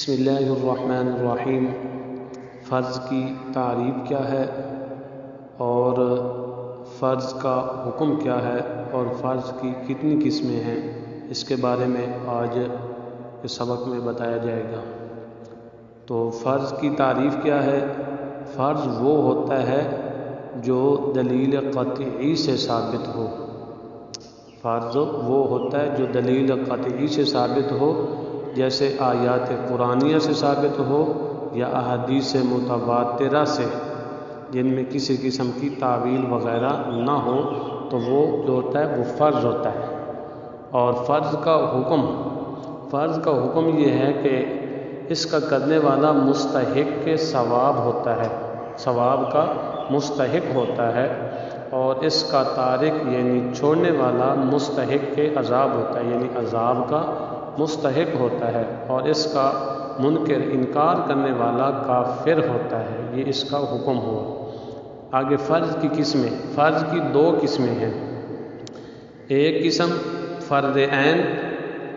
بسم اللہ الرحمن الرحیم۔ فرض کی تعریف کیا ہے اور فرض کا حکم کیا ہے اور فرض کی کتنی قسمیں ہیں، اس کے بارے میں آج کے سبق میں بتایا جائے گا۔ تو فرض کی تعریف کیا ہے؟ فرض وہ ہوتا ہے جو دلیل قطعی سے ثابت ہو۔ فرض وہ ہوتا ہے جو دلیل قطعی سے ثابت ہو، جیسے آیات قرآنیہ سے ثابت ہو یا احادیث متواترہ سے، جن میں کسی قسم کی تعویل وغیرہ نہ ہو، تو وہ جو ہوتا ہے وہ فرض ہوتا ہے۔ اور فرض کا حکم یہ ہے کہ اس کا کرنے والا مستحق کے ثواب ہوتا ہے، ثواب کا مستحق ہوتا ہے، اور اس کا تارک یعنی چھوڑنے والا مستحق کے عذاب ہوتا ہے، یعنی عذاب کا مستحق ہوتا ہے، اور اس کا منکر انکار کرنے والا کافر ہوتا ہے۔ یہ اس کا حکم ہوا۔ آگے فرض کی قسمیں، فرض کی دو قسمیں ہیں۔ ایک قسم فرض عین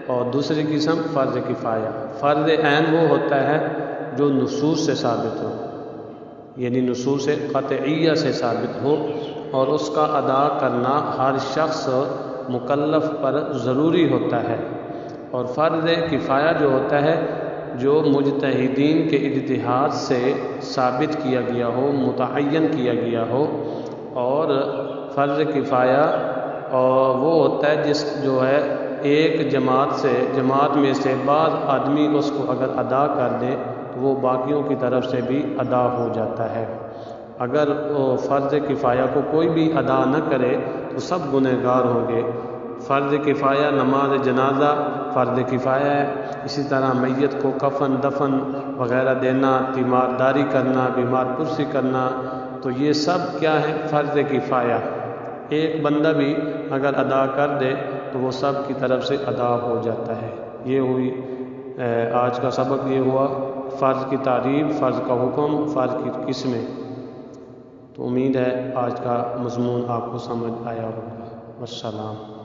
اور دوسری قسم فرض کفایہ۔ فرض عین وہ ہوتا ہے جو نصوص سے ثابت ہو، یعنی نصوص قطعیہ سے ثابت ہو، اور اس کا ادا کرنا ہر شخص مکلف پر ضروری ہوتا ہے۔ اور فرض کفایہ جو ہوتا ہے جو مجتہدین کے اجتہاد سے ثابت کیا گیا ہو، متعین کیا گیا ہو۔ اور فرض کفایہ وہ ہوتا ہے جو ہے ایک جماعت میں سے بعض آدمی اس کو اگر ادا کر دے تو وہ باقیوں کی طرف سے بھی ادا ہو جاتا ہے۔ اگر فرض کفایہ کو کوئی بھی ادا نہ کرے تو سب گنہگار ہوں گے۔ فرض کفایہ نماز جنازہ فرض کفایہ ہے، اسی طرح میت کو کفن دفن وغیرہ دینا، تیمارداری کرنا، بیمار پرسی کرنا، تو یہ سب کیا ہے؟ فرض کفایہ۔ ایک بندہ بھی اگر ادا کر دے تو وہ سب کی طرف سے ادا ہو جاتا ہے۔ یہ ہوئی آج کا سبق، یہ ہوا فرض کی تعریف، فرض کا حکم، فرض کی قسمیں۔ تو امید ہے آج کا مضمون آپ کو سمجھ آیا ہوگا۔ والسلام۔